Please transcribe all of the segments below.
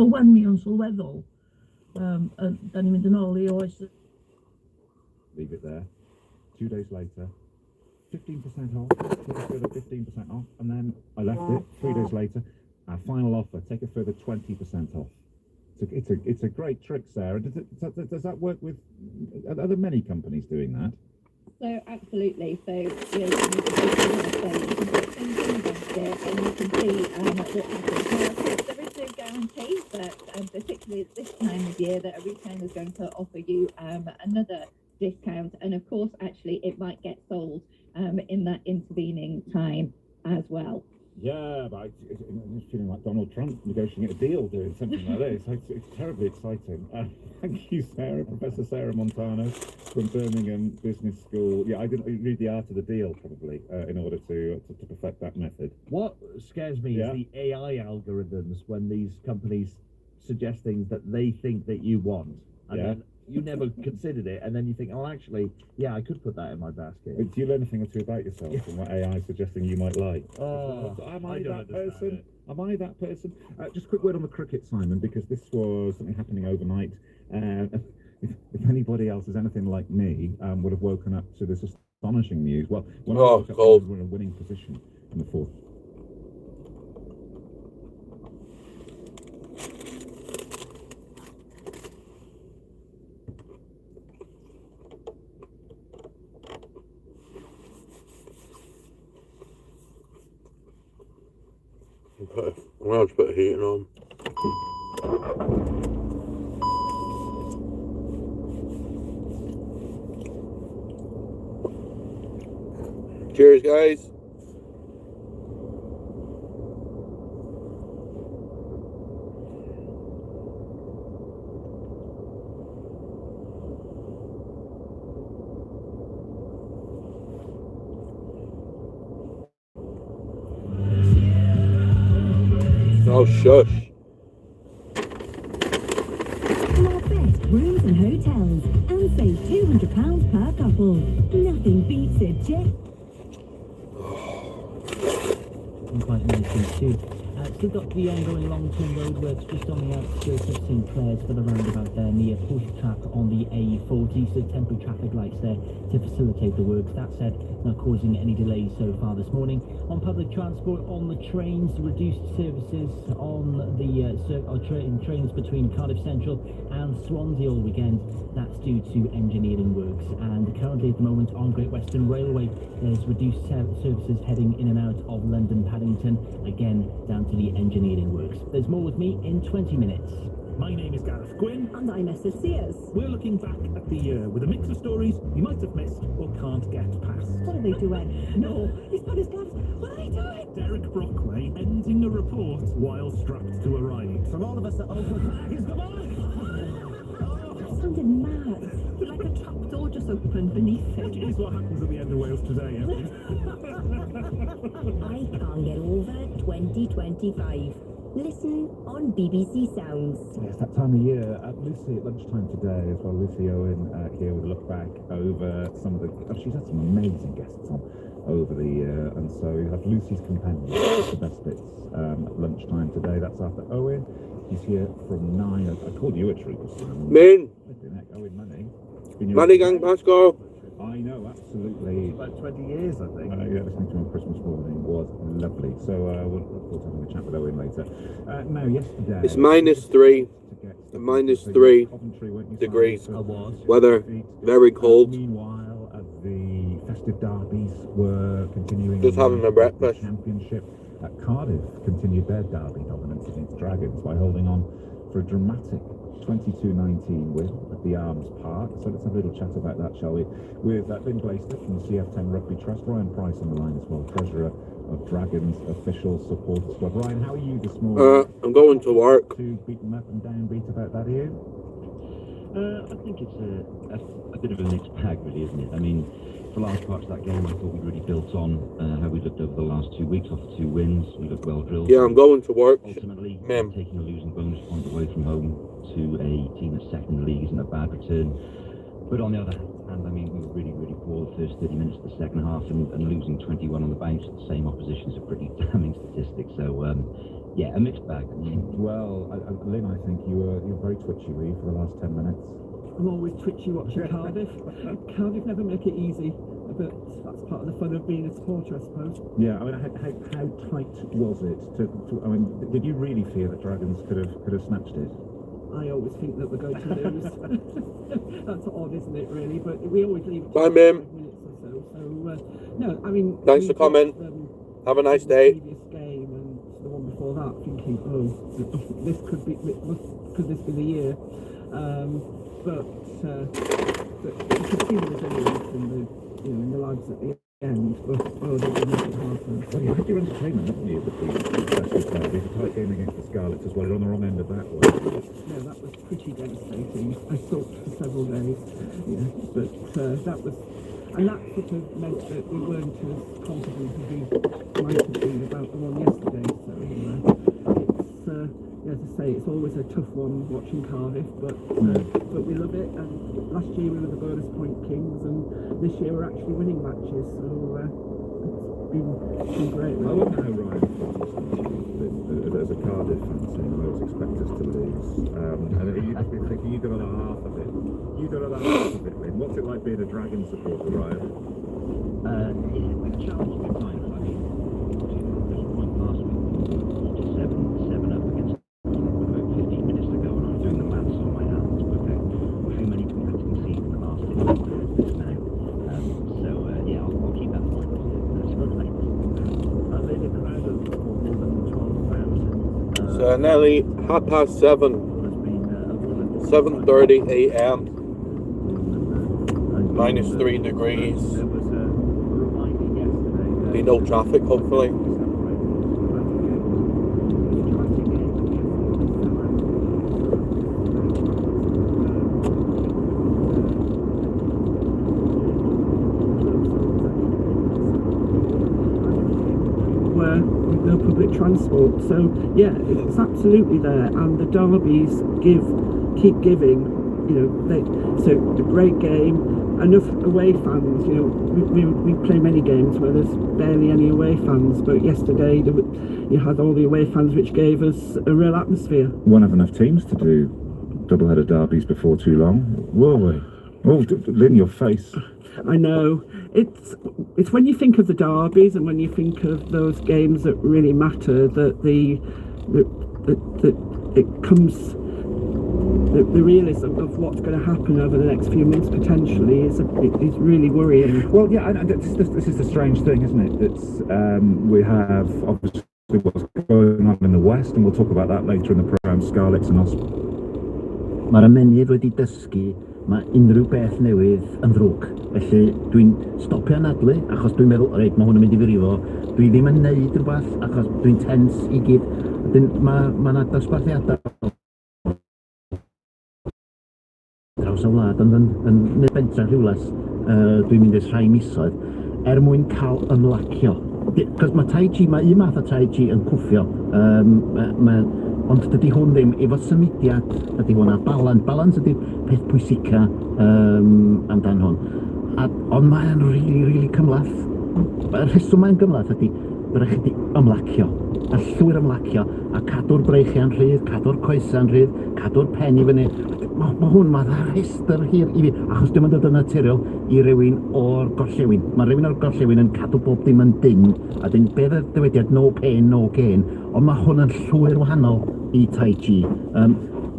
Wenu yn sylweddol, da ni'n mynd yn ôl I oes. Leave it there. 2 days later, 15% off, take a further 15% off, and then I left it. 3 days later, our final offer, take a further 20% off. It's a great trick, Sarah. Does that work with? Are there many companies doing that? So absolutely. So you can see what happens. There is no guarantee, but particularly at this time of year, that a retailer is going to offer you another discount, and of course, actually, it might get sold in that intervening time as well. Yeah, but I'm feeling like Donald Trump negotiating a deal, doing something like this. It's terribly exciting. Thank you, Sarah, Professor Sarah Montano from Birmingham Business School. Yeah, I didn't read The Art of the Deal, probably, in order to perfect that method. What scares me is the AI algorithms when these companies suggest things that they think that you want. And then you never considered it, and then you think, oh, actually, yeah, I could put that in my basket. Do you learn anything or two about yourself and what AI is suggesting you might like? Am I that person? Am I that person? Just a quick word on the cricket, Simon, because this was something happening overnight. If anybody else is anything like me, would have woken up to this astonishing news. Well, when I woke up, we were in a winning position in the fourth. I'll just put the heating on. Cheers, guys. Oh, shush. Our best rooms and hotels, and save £200 per couple. Nothing beats it, Jeff. Quite nicely too. Still got the ongoing long-term roadworks just on the outskirts of St Clair's for the roundabout there near push track on the A40, so temporary traffic lights there to facilitate the works. That said, not causing any delays so far this morning. On public transport, on the trains, reduced services on the trains between Cardiff Central and Swansea all weekend. That's due to engineering works, and currently at the moment on Great Western Railway there's reduced services heading in and out of London Paddington, again down to the engineering works. There's more with me in 20 minutes. My name is Gareth Gwynn. And I'm Esther Sears. We're looking back at the year with a mix of stories you might have missed or can't get past. What are they doing? No, he's put his gloves. What are they doing? Derek Brockway ending a report while strapped to a ride. From all of us at Open, He's the man! That sounded mad. Like a trapdoor just opened beneath him. Which is what happens at the end of Wales Today. I can't get over 2025. Listen on BBC Sounds. It's that time of year. Lucy at lunchtime today as well. Lucy Owen here with a look back over some of the. She's had some amazing guests on over the year, and so you have Lucy's Companion, the best bits at lunchtime today. That's after Owen. He's here from 9. I called you a trooper, Simon. Min. Owen Manning. Money Gang Pascal. I know, absolutely. About 20 years, I think. Yeah, listening to him on Christmas morning was lovely. So we'll look forward to having a chat with Owen later. Now, yesterday... It's -3. -3 degrees. Weather, very cold. Meanwhile, the festive derbies were continuing. Just having my breakfast. Championship at Cardiff continued their derby dominance against Dragons by holding on for a dramatic 22-19 win at the Arms Park. So let's have a little chat about that, shall we? With Lynn Glaister from the CF10 Rugby Trust, Ryan Price on the line as well, Treasurer of Dragons Official Support Squad. Ryan, how are you this morning? I'm going to work. To beat them up and downbeat about that, are you? I think it's a bit of a mixed bag, really, isn't it? I mean, for large parts of that game, I thought we really built on how we looked over the last 2 weeks. After 2 wins, we looked well drilled. Yeah, I'm going to work. Ultimately, taking a losing bonus point away from home to a team that's second in the league isn't a bad return. But on the other And I mean, we were really, really poor the first 30 minutes of the second half, and losing 21 on the bounce at the same opposition is a pretty damning statistic. So, yeah, a mixed bag. I mean, Well, Lynn, I think you're very twitchy, were you, for the last 10 minutes? I'm always twitchy watching Cardiff. Cardiff never make it easy, but that's part of the fun of being a supporter, I suppose. Yeah, I mean, how tight was it? I mean, did you really fear that Dragons could have snatched it? I always think that we're going to lose. That's odd, isn't it, really? But we always leave it Bye, to ma'am. 5 minutes or so. So, no, I mean... Thanks for coming. Have a nice day. The previous game and the one before that, thinking, this could this be the year? But you could see the resilience in the lads at the end. But they did make it hard for us. Well, you had your entertainment, haven't you, with the Derby? A tight game against the Scarlets as well. You're on the wrong end of that one. No, that was pretty devastating. I sulked for several days, but that was, and that sort of meant that we weren't as confident as we might have been about the one yesterday. So it's, as I say, it's always a tough one watching Cardiff, but we love it. And last year we were the bonus point kings, and this year we're actually winning matches. So it's been great. I wonder how Ryan feels as a Cardiff fan saying, I always expect us to lose. And you must be thinking, you got on a half of it. You got on a half of it, Lynn. What's it like being a Dragon supporter, Ryan? yeah, we've challenged the final. I mean, there's a point last week, just 7 up against with about 15 minutes to go, and I'm doing the maths on my hands, but how many we had to concede in the last 15 minutes now. So, yeah, I'll keep that in mind. That's good. Are they the crowd of more than 12,000? So nearly 7:30 7:30 a.m. -3 degrees. There was a reminder yesterday. Be no traffic, hopefully. Where with no public transport, so yeah, it's absolutely there, and the derbies keep giving. So a great game, enough away fans. We play many games where there's barely any away fans, but yesterday you had all the away fans, which gave us a real atmosphere. Won't have enough teams to do double-header derbies before too long, will we? Oh, Lynn, your face. I know. It's when you think of the derbies and when you think of those games that really matter that it comes. The realism of what's going to happen over the next few months potentially is really worrying. Well, yeah, and this is the strange thing, isn't it? That we have obviously what's going on in the West, and we'll talk about that later in the programme, Scarlets and us. Mae'r ymennydd wedi dysgu mae unrhyw beth newydd yn ddrwg. Felly dwi'n stopio anadlu achos dwi'n meddwl, reit, mae hwn yn mynd I frifo. Dwi ddim yn neud rhywbeth achos dwi'n tens I gyd. Mae yna dosbarthiadau draws y wlad yn neud bentra Rhiwlas. Dwi'n mynd ers rhai misoedd mwyn cael ymlacio. Cos mae Tai Chi, mae un math o Tai Chi yn cwffio. Ond dydy hwn ddim efo symudiad, ydy hwnna balans ydy'r peth pwysica amdan hwn. Ond mae'n really cymlath. Y rheswm mae'n gymlath ydy bydd rhaid chi ymlacio, a llwyr ymlacio, a cadw'r breichiau'n rhydd, cadw'r coesau'n rhydd, cadw'r pen I fyny. Mae rhestr hir I fi, achos dwi'n dod yn naturiol I rywun o'r gorllewin. Mae rywun o'r gorllewin yn cadw bob dim yn dyn, a dyn beth y dywediad no pain, no gain, ond mae hwn yn llwyr wahanol I Tai Chi.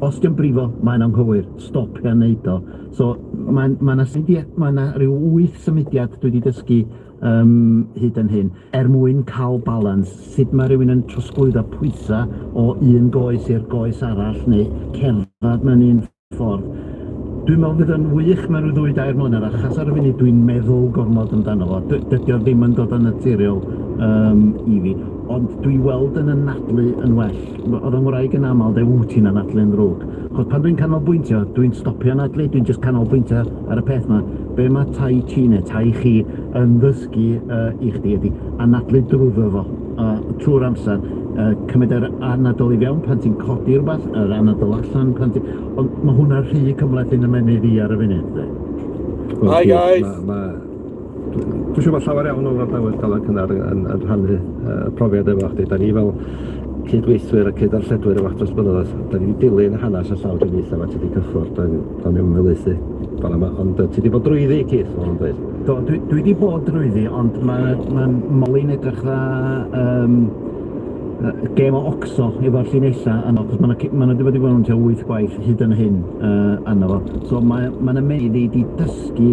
Os di'n brifo, mae'n anghywir, stopio a neud o. So mae yna rhyw 8 symudiad dwi wedi dysgu hyd yn hyn, mwyn cael balans, sut mae rhywun yn trosglwyddo pwysau o un goes i'r goes arall, neu cerdded mewn un ffordd. Dwi'n meddwl fydd yn wych mewn rhyw 2-3 mlynedd, achos ar y funud dwi'n meddwl gormod amdano fo. Dydy o ddim yn dod yn naturiol I fi, ond dwi weld yn anadlu yn well. Oedd yng Ngwraeg yn aml, ti'n anadlu yn ddrwg. Chos pan dwi'n canolbwyntio, dwi'n stopio anadlu, dwi'n just canolbwyntio ar y peth yma. Be mae Tai Chi neu Tai Chi yn ddysgu I chdi ydy anadlu drwyddo fo trwy'r amser. Cymryd yr anadl I fewn pan ti'n codi rhywbeth, yr anadl allan pan ti'n... Ond mae hwnna'n rhy cymlaeth yn ymenydd I ar y funud. Hi guys. Dwi'n siŵr bod llawer iawn o'r ardaloedd gael cynnar yn rhannu profiad efo chdi. Da ni fel cydweithwyr a cydarlledwyr efo dros blynyddoedd. Da ni wedi dilyn hanes y llaw driniaethau yma ti wedi cyffwrdd. Da ni'n ymwelaethu. Ond ti wedi bod drwyddi, Keith, o'n dweud? Do, dwi wedi bod drwyddi, ond mae'n Molly'n edrych dda gêm o Oxo efo'r llinella yno, cos mae yna wedi bod yn 8 gwaith hyd yn hyn yno fo. So mae'n ymwneud i dysgu,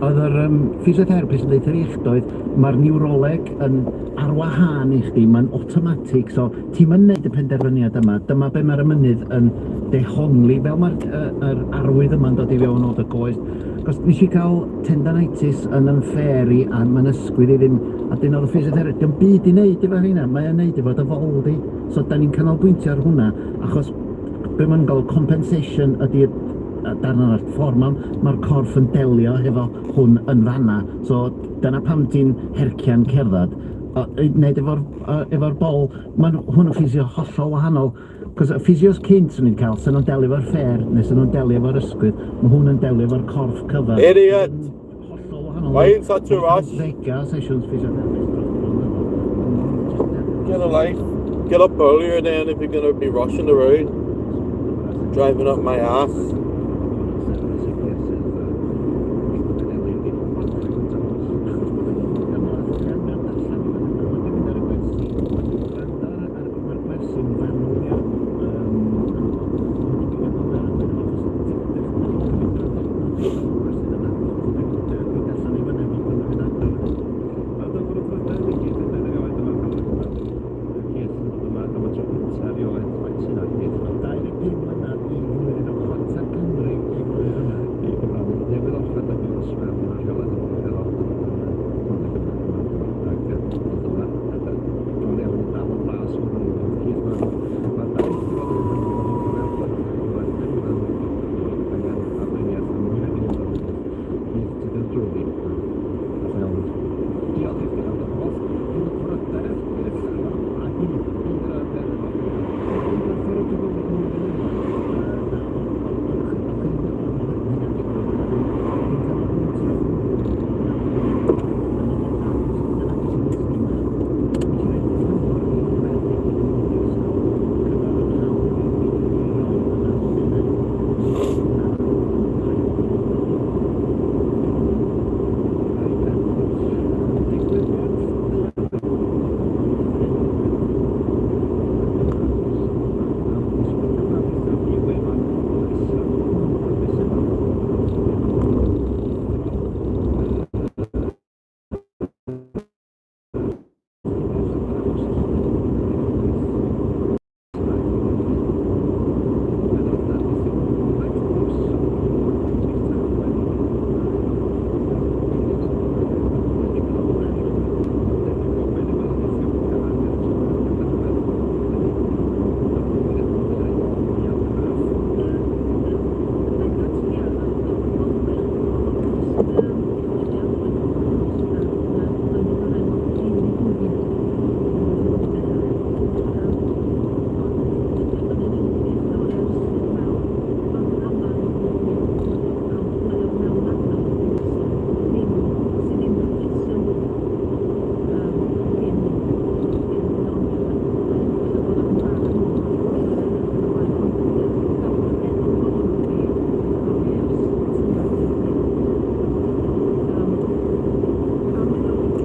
oedd yr physiotherapist yn dweud yr uchdoedd, mae'r niwroleg yn ar wahân i chdi, mae'n automatic, so ti'n mynd y penderfyniad yma, dyma be mae'r ymynydd yn dehongli, fel mae'r arwydd yma'n dod i fewn o dy goes. Cos nes i cael tendinitis yn ymfferi a mae'n ysgwydd i ddim, a dyn oedd y physiotherapist, di'n byd i wneud efo hynna, mae'n wneud efo dy foldi. So da ni'n canolbwyntio ar hwnna, achos be mae'n gael compensation ydy'r darn o'r ffordd mae'r corff yn delio efo hwn yn fanna. So dyna pam ti'n hercian cerdded. Wneud efo'r bol, mae hwn yn ffisio hollol wahanol. Cos y ffisio's cynt sy'n ni'n cael, sy'n nhw'n delio efo'r ffer, neu sy'n nhw'n delio efo'r ysgwydd, mae hwn yn delio efo'r corff cyfan. Idiot! Why in such a rush? Sessions physiotherapist. Get a life. Get up earlier then if you're going to be rushing around. Driving up my ass.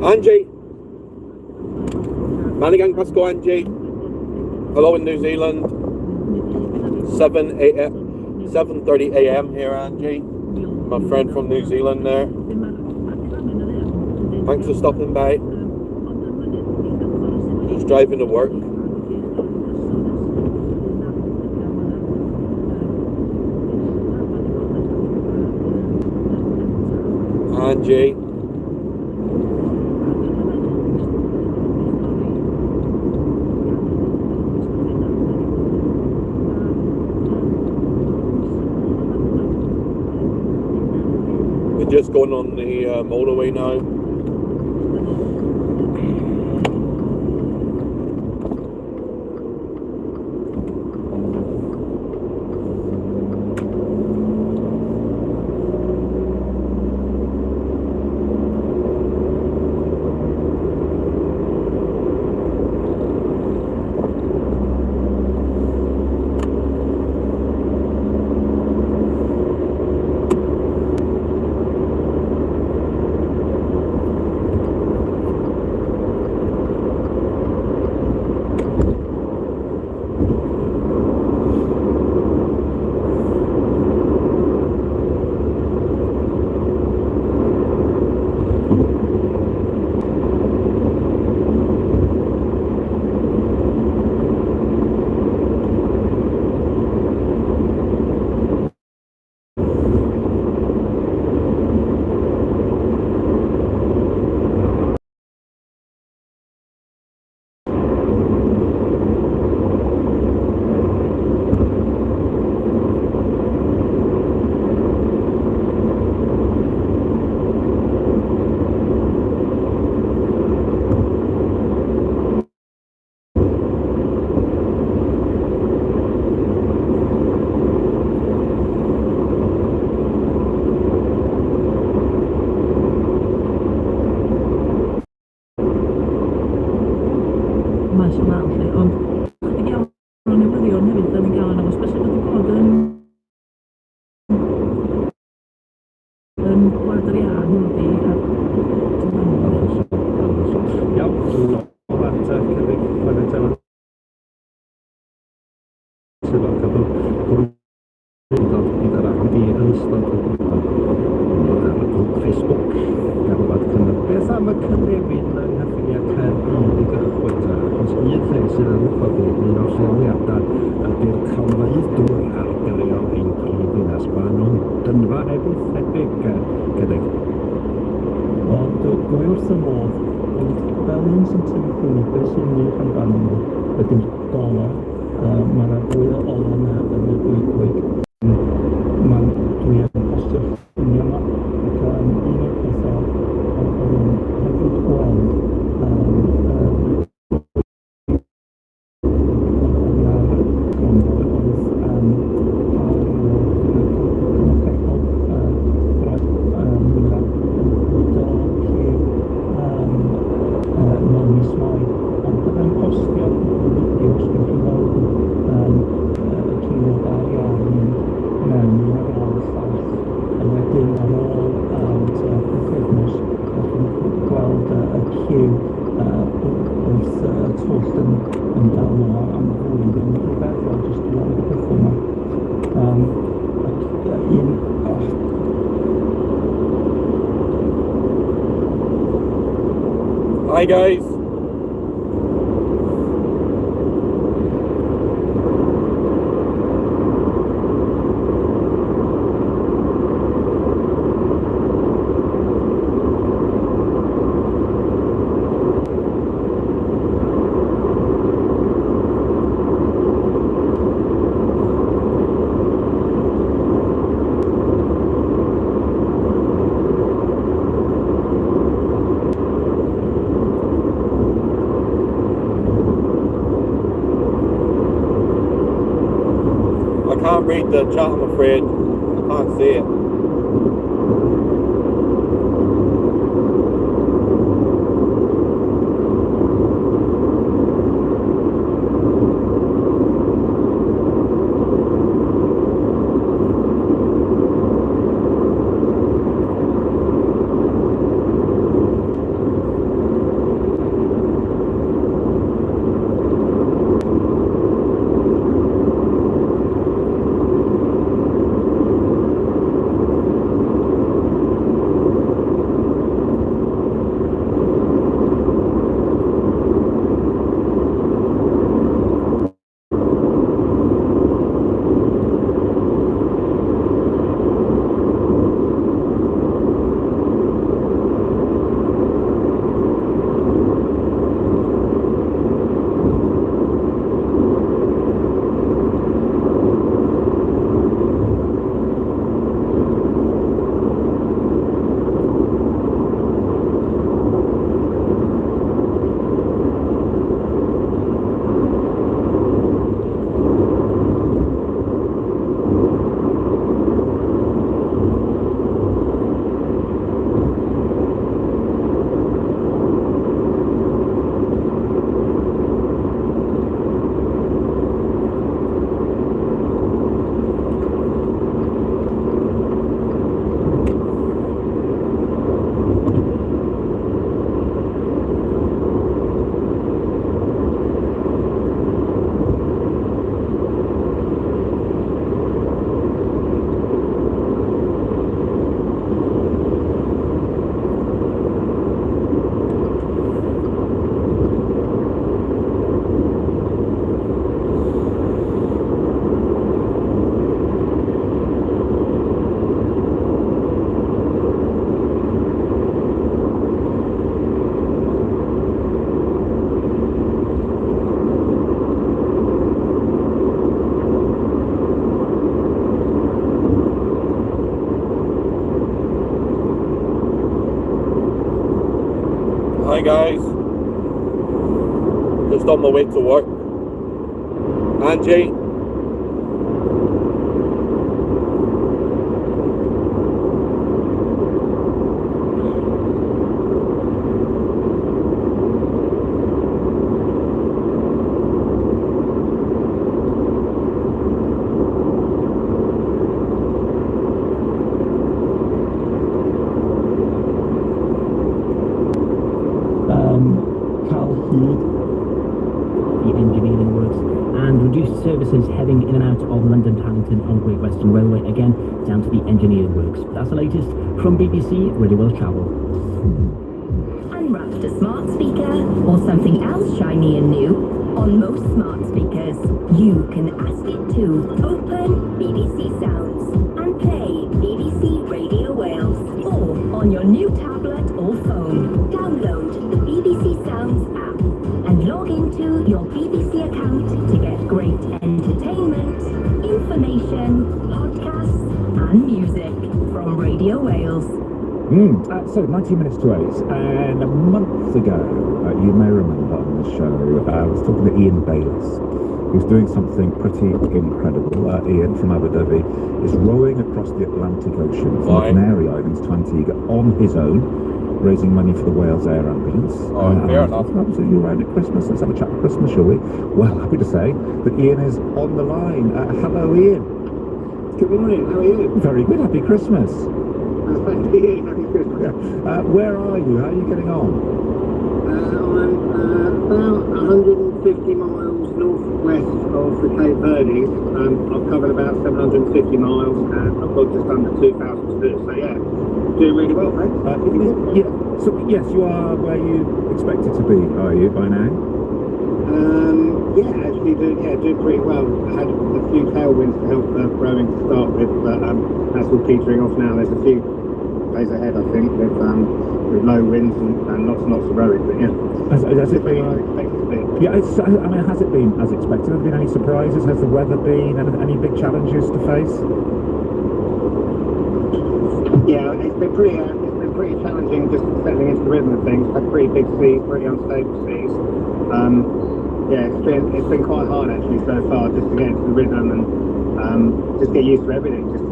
Angie! Manigang Pasco, Angie. Hello in New Zealand. 7:30 a.m. here, Angie. My friend from New Zealand there. Thanks for stopping by. Just driving to work. Angie. Just going on the motorway now. am y cynefin yng nghyffiniau Caerdydd i gychwyn ta, achos un lle sydd yn gwybod fi, un o'r lleoliadau ydy'r calfydd dŵr ar gyrio ein prif ddinas. Mae nhw'n dynfa hefyd thebyg gydag. Ond dwi wrth y modd, fel un sy'n tynnu fyny, beth sy'n unig amdano nhw ydy'r dolau. Mae'na fwy o ola yna yn y gwyddwyg. Dwi yn postio'r ffiniau yma, ac un o'r pethau oedd yn hefyd gweld Hi guys. I can't read the chat, I'm afraid. I can't see it. Hi guys, just on my way to work. Angie, the engineering works and reduced services heading in and out of London Paddington on Great Western Railway, again down to the engineering works. That's the latest from BBC Radio World Travel. something else shiny and new? On most smart speakers, you can ask it to open BBC Sounds and play BBC Radio Wales. Or on your new tablet or phone, download the BBC Sounds app and log into your BBC account to get great entertainment, information, podcasts and music from Radio Wales. So 19 minutes to 8, and a month ago, you may remember on the show, I was talking to Ian Bayliss, who's doing something pretty incredible. Ian from Abu Dhabi is rowing across the Atlantic Ocean from the Canary Islands to Antigua on his own, raising money for the Wales Air Ambulance. Fair enough. Absolutely around at Christmas. Let's have a chat at Christmas, shall we? Well, happy to say that Ian is on the line. Hello, Ian. Good morning. How are you? Very good. Happy Christmas. Thank you. Happy Christmas. Where are you? How are you getting on? I'm about 150 miles northwest of the Cape Verdes. I've covered about 750 miles and I've got just under 2,000 to do. So yeah, doing really well, thanks. So yes, you are where you expected to be, are you, by now? Yeah, actually doing pretty well. I had a few tailwinds to help the rowing to start with, but that's all petering off now. There's a few days ahead, I think, with low winds and lots and lots of rowing. But yeah, has it been? Yeah, has it been as expected? Have there been any surprises? Has the weather been any big challenges to face? Yeah, it's been pretty challenging just settling into the rhythm of things. Had pretty big seas, pretty unstable seas. Yeah, it's been quite hard actually so far just to get into the rhythm and just get used to everything. Just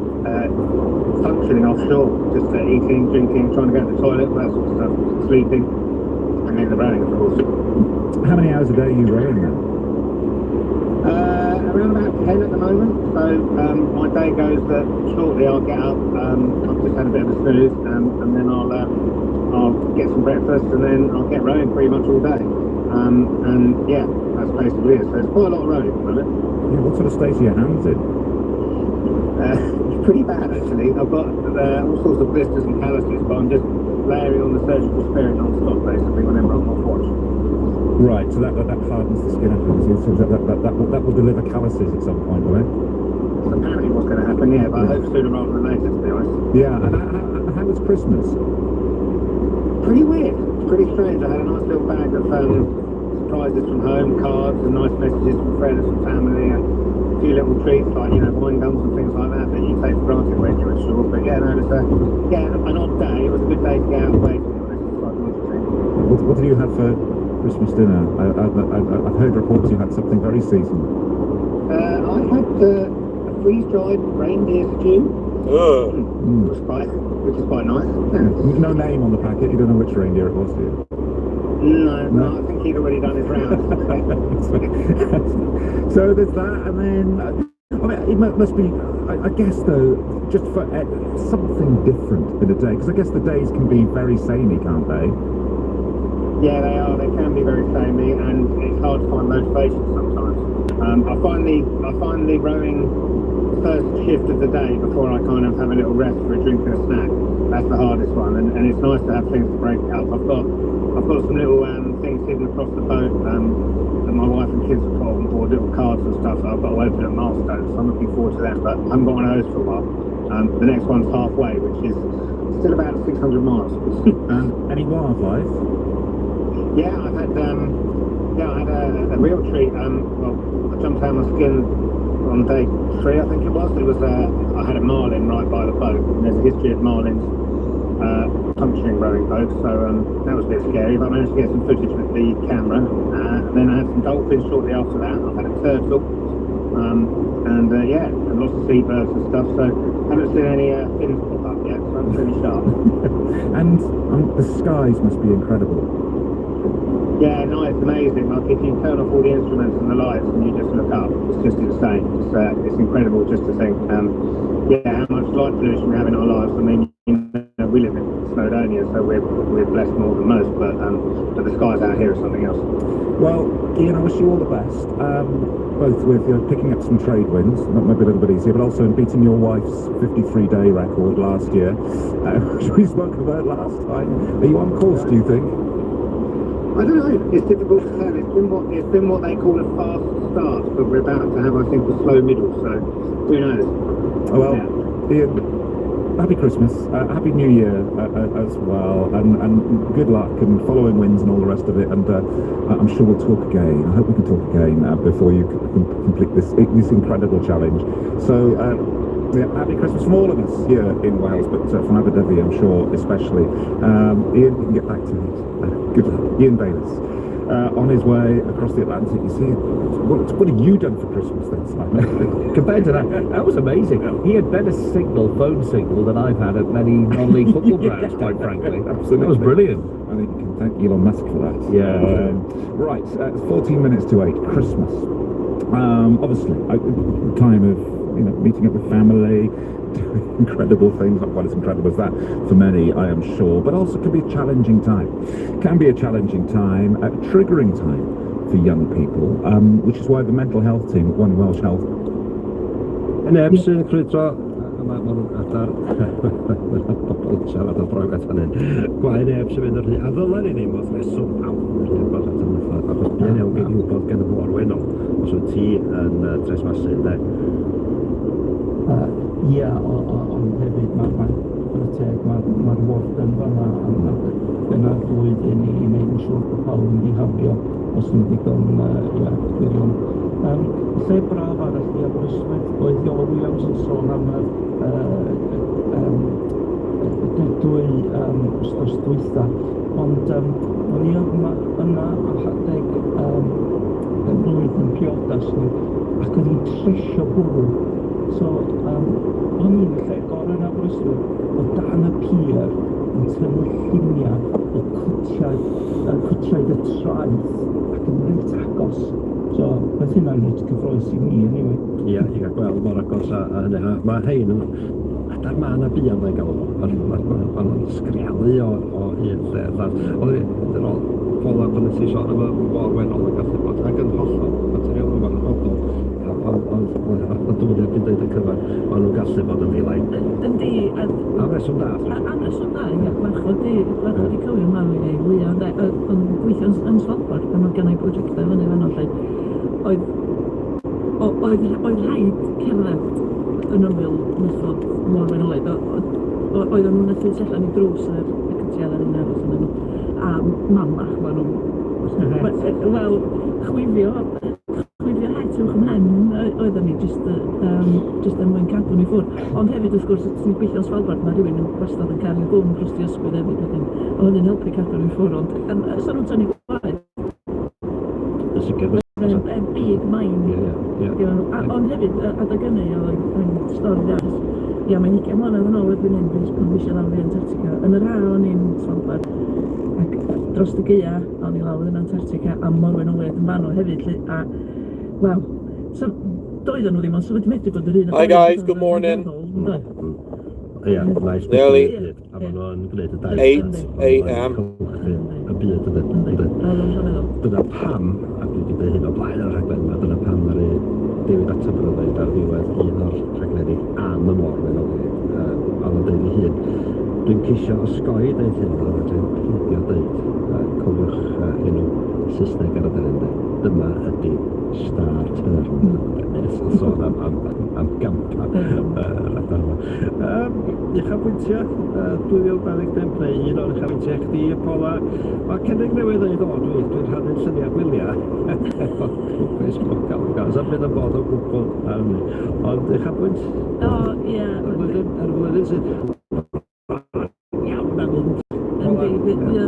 functioning offshore, just eating, drinking, trying to go to the toilet, that sort of stuff, sleeping, and then the rowing, of course. How many hours a day are you rowing then? Around about 10 at the moment. So my day goes that shortly I'll get up. I've just had a bit of a snooze, and then I'll get some breakfast, and then I'll get rowing pretty much all day. And yeah, that's basically it. So it's quite a lot of rowing at the moment. Yeah, what sort of state are your hands in? It's pretty bad actually. I've got all sorts of blisters and calluses, but I'm just layering on the surgical spirit non-stop basically whenever I'm off watch. Right, so that hardens the skin up, so that will deliver calluses at some point, will it? That's apparently what's going to happen, yeah, but I hope sooner rather than later, to be honest. Yeah, and how was Christmas? Pretty weird, pretty strange. I had a nice little bag of surprises from home, cards and nice messages from friends and family, and a few little treats like, wine gums and things like that you take for granted when you're ashore. But yeah, no, it was an odd day. It was a good day to get out of the way, to be honest. What did you have for Christmas dinner? I've heard reports you had something very seasonal. I had a freeze-dried reindeer stew, which is quite nice. Yeah. No name on the packet. You don't know which reindeer it was, do you? No, I think he'd already done his rounds. So there's that, and then it must be, I guess though, just for something different in a day, because I guess the days can be very samey, can't they? Yeah, they are. They can be very samey, and it's hard to find motivation sometimes. I find the rowing first shift of the day before I kind of have a little rest for a drink and a snack. That's the hardest one, and it's nice to have things to break it up. I've got some little things hidden across the boat that my wife and kids have put on board, little cards and stuff that I've got to open at milestones. So I'm looking forward to them, but I haven't got one of those for a while. The next one's halfway, which is still about 600 miles. Any wildlife? Yeah, I had a real treat. I jumped out of my skin on day 3, I think it was. I had a marlin right by the boat, and there's a history of marlins puncturing rowing boats, so that was a bit scary, but I managed to get some footage with the camera. Then I had some dolphins shortly after that. I had a turtle, and lots of seabirds and stuff, so I haven't seen any fins pop up yet, so I'm pretty sharp. And the skies must be incredible. Yeah, no, it's amazing. Like if you turn off all the instruments and the lights and you just look up, it's just insane. It's incredible just to think, how much light pollution we have in our lives. I mean, we live in Snowdonia, so we're blessed more than most, but the skies out here are something else. Well, Ian, I wish you all the best, both with picking up some trade wins, that might be a little bit easier, but also in beating your wife's 53-day record last year, which we spoke about last time. Are you on course, do you think? I don't know. It's difficult to tell. It's been what they call a fast start, but we're about to have, I think, a slow middle. So who knows? Oh, well, Ian, happy Christmas, happy New Year as well, and good luck and following wins and all the rest of it. And I'm sure we'll talk again. I hope we can talk again before you complete this incredible challenge. So. Yeah, happy Christmas from all of us here in Wales, but from Abu Dhabi, I'm sure, especially. Ian, you can get back to it. Good luck. Ian Bayliss, on his way across the Atlantic. You see, what have you done for Christmas then, Simon? Compared to that was amazing. He had better phone signal than I've had at many non-league football grounds, quite frankly. Absolutely. That was brilliant. I think you can thank Elon Musk for that. Yeah. Right, it's 14 minutes to 8, Christmas. Obviously, a time of meeting up with family, doing incredible things, not quite as incredible as that for many, I am sure, but also can be a challenging time. Can be a challenging time, a triggering time for young people, which is why the mental health team at One Welsh Health. Yn sy'n crwydro, mae nhw'n adar, pobl siarad o brog at hynny. Gwaen sy'n mynd ar hynny, a ddylen i ddim oedd reswm awr i'r bod at hynny, achos dwi'n iawn gen i wybod gen y morwenol, os wyt ti yn tresmasu, ynddo? Ie, ond hefyd mae'r warden fan'na yna blwyddyn i wneud yn siŵr bod pawb yn mynd i hafio os yn ddigon gwirion. Lle braf arall i Aberystwyth oedd Iolo Williams yn sôn am dwy wrthos dwytha, ond o'n i yna a hadeg blwyddyn priodas nhw ac oedd hi'n tresio bwrw. So, o'n i'n lle gorau yn Aberystwyth o dan y pier yn tynnu lluniau o cwtiaid y traeth ac yn reit agos. So, beth hynna'n reit gyffroes i mi, anyway. Ie, i gael gweld mor agos a hynny. Mae hein yn... Adar ma yna buan fe gael o. Ond sgrialu o un lle. Oedd yn ôl, Paula, pan nes i sôn am y morwenol yn gallu bod, ac yn hollol, material yn bach yn hollol. Ond dwi'n erbyn dweud y cyfan, ond nhw'n gallu bod yn ddilai. Yndi. Am reswm da. Am reswm da, ie. Gwarchod i cywir mawr i ei wyau. Ond gweithio yn Svalbard, pan oedd gen i brosiectau fyny fan o'r lle, oedd rhaid cerdded yn ymwyl mythod morwenolaidd. Oedden nhw'n ythu allan i drws y cytiad ar un aros yn nhw. A mamach maen nhw. Wel, chwifio het uwch ymhen oedden ni jyst yn mwyn cadw ni ffwrdd. Ond hefyd, wrth gwrs, ti'n gweithio yn Svalbard, mae rhywun yn wastad yn cario gwm dros di ysgwyd hefyd wedyn. O hynny'n helpu cadw ni ffwrdd, ond ys nhw'n tynnu gwaith. Big mine. Ond hefyd, adeg ynny o'n stori ddas. Ia, mae'n 20 mlynedd yn ôl wedyn hyn, pan fi eisiau lawr i Antarctica. Yn yr ha o'n i'n Svalbard, ac dros y Gaea o'n i lawr yn Antarctica, a morwenoliaid yn fan o hefyd. A, wel, so, doedden nhw ddim, ond so wedi medru bod yr un... Hi guys, good morning. Ie, nice. Nearly 8 a.m. Y byd ydy. Dyna pam, a dwi wedi dweud hyn o blaen o'r rhaglen yma, dyna pam ar ei David Attenborough ar ddiwedd un o'r rhaglenni am y morwenoliaid. Ond yn dweud ei hun. Dwi'n ceisio osgoi dweud hyn, ond dwi'n pwybio dweud, cofiwch enw Saesneg ar y dyryn. Dyma ydy Star Term. Sôn am gampa yr adar yma. Uchafbwyntio 2025 neu un o'r uchafbwyntiau chdi, Paula. Mae cynnig newydd dweud dwi'n rhannu'n syniad wyliau efo Facebook gael. Sa'n bydd yn bod o gwbl am ni. Ond uchafbwynt? O, ie. Yr flwyddyn sydd iawn am mynd. Ie,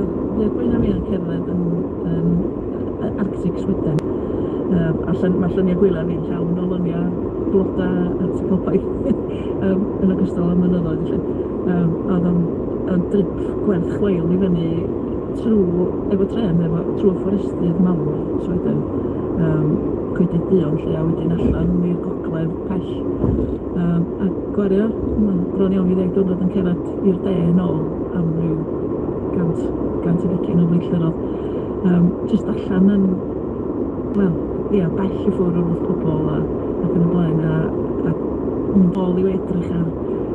gwyn am i'n cerdded yn Arctic Sweden. Mae lluniau gwyla fi'n llawn o lyniau bloda articolpaeth yn ogystal â mynyddoedd. Oedd o'n drip gwerth chweil i fyny efo tren, trwy fforestydd mawr Sweden. Coedydd duon lle a wedyn allan i'r gogledd pell. A gwario, mae'n bron iawn i 10 diwrnod yn cerdded i'r de yn ôl am ryw 120 o milltirodd. Just allan yn, wel, ia, bell i ffwrdd o'r wrth pobl ac yn y blaen a bol i edrych ar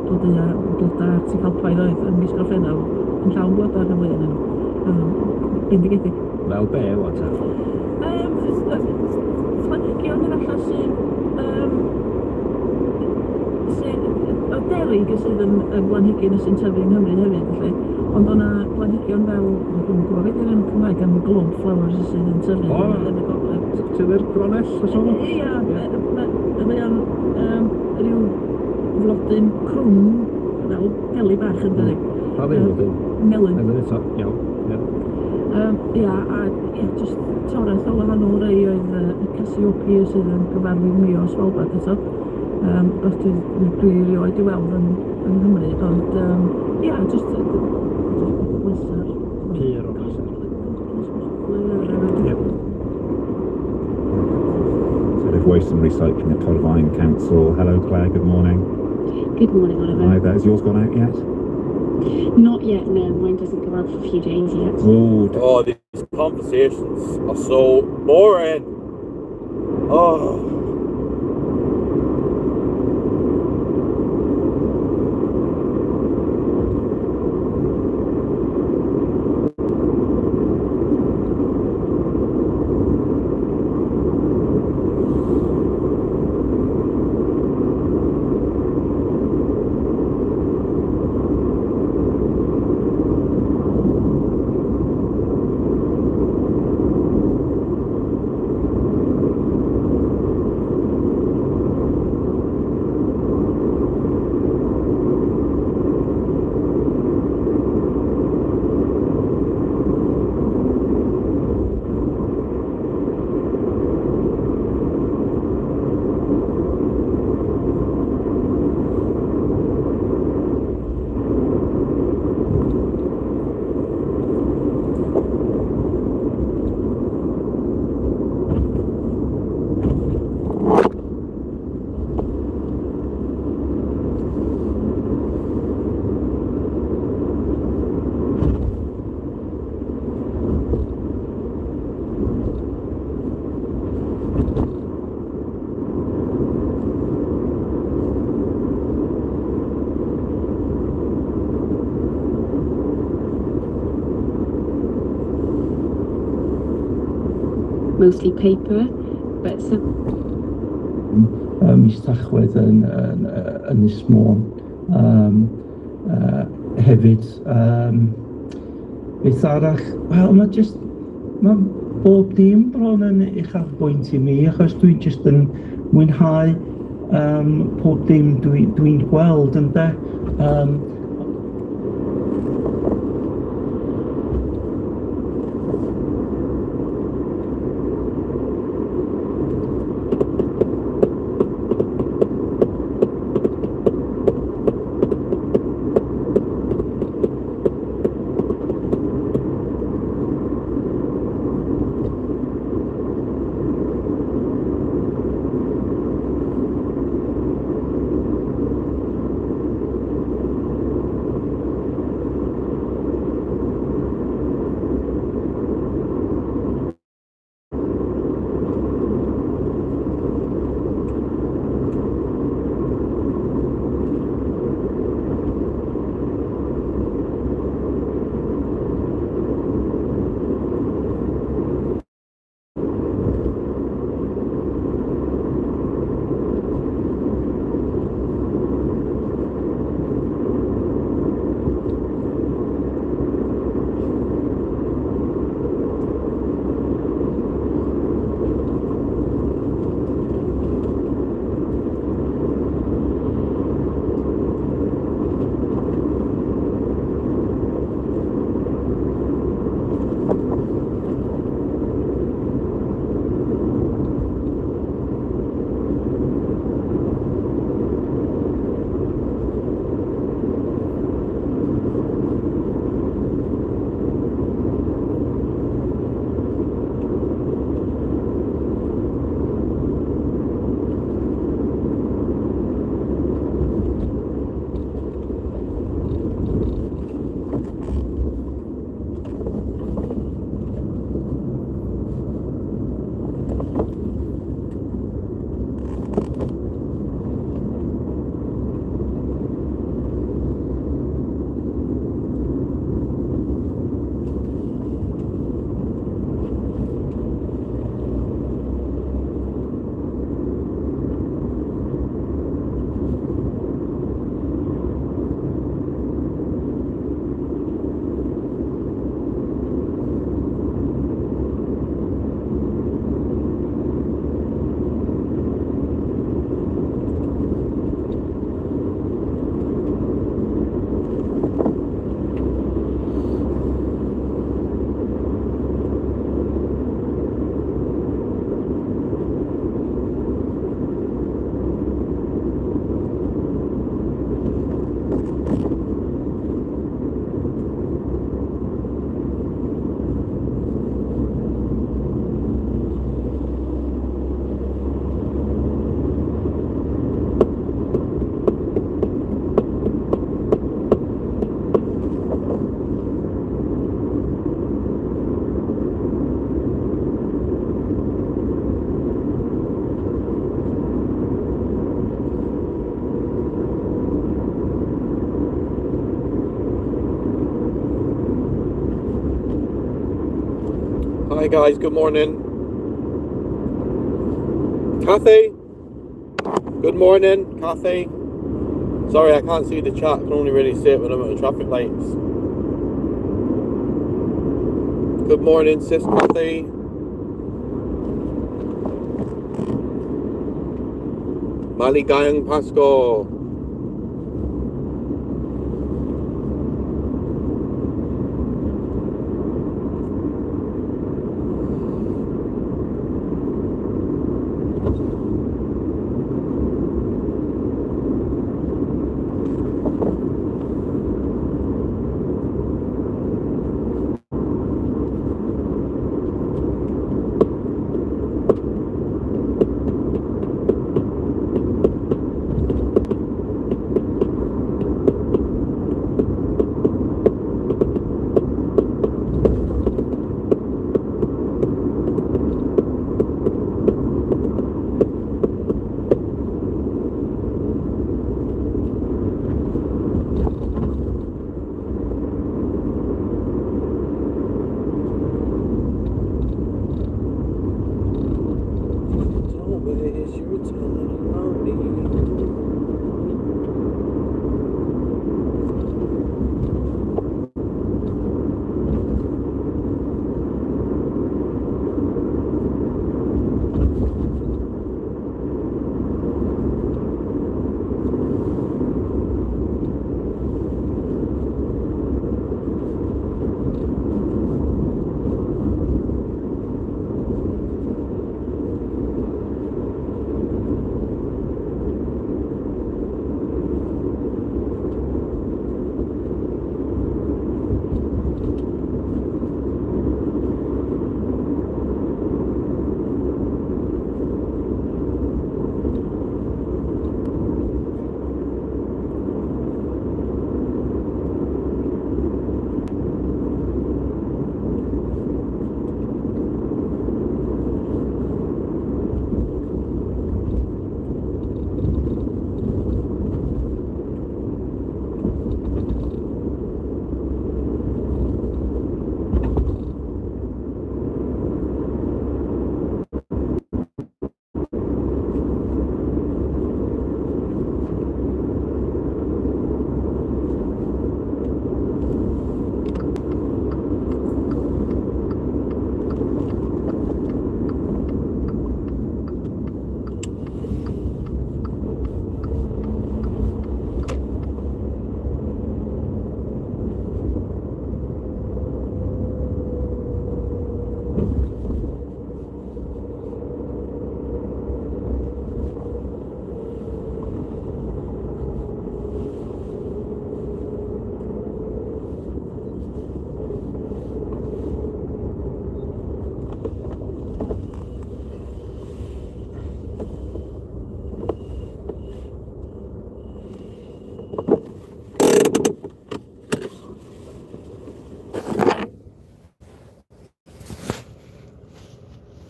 bloda articolpaidd oedd yn mis Gorffennaf yn llawn bloda ar y flwyddyn nhw. bendigedig. Fel be, o ta? Planhigion yn allan sydd o derig sydd yn blanhigyn sy'n tyfu yng Nghymru hefyd, felly. Ond o'na blanhigion fel, dwi'n gwybod beth yw'n Cymraeg am glwmp flowers sydd yn tyfu yn y gogledd. Tyfu'r grones, o sôn? Ia, mae o'n ryw flodyn crwm fel peli bach yn dydi. Pa flodyn? Melyn. Melyn eto, iawn. Ia, a jyst toreth o wahanol rei oedd y Cassiopeia sydd yn gyfarwydd mi o Svalbard eto. Dwi erioed i weld yn Nghymru, ond ia, jyst bleser. Pyr o bleser. Sort of Waste and Recycling at Torfaen Council. Hello, Claire. Good morning. Good morning, Oliver. Hi there. Has yours gone out yet? Not yet, no. Mine doesn't go out for a few days yet. Oh, these conversations are so boring. Oh. Mostly paper, but some... Mis Tachwedd yn Ynys Môn. Hefyd, beth arall? Wel, mae bob dim bron yn uchafbwynt i mi, achos dwi jyst yn mwynhau pob dim dwi'n gweld, ynde. Hi guys, good morning. Kathy? Good morning, Kathy. Sorry, I can't see the chat. I can only really see it when I'm at the traffic lights. Good morning, sis Kathy. Maligayang Pasko.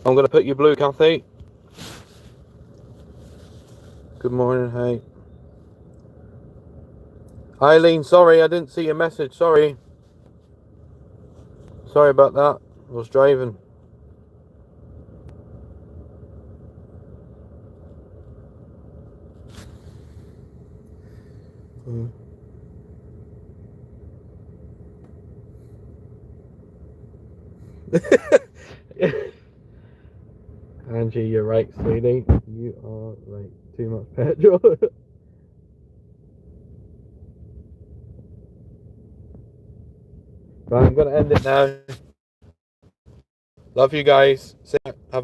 I'm going to put you blue, Kathy. Good morning, hey. Eileen, sorry, I didn't see your message, sorry. Sorry about that, I was driving. Angie, you're right, sweetie. You are right. Too much petrol. Right, I'm going to end it now. Love you guys. Have a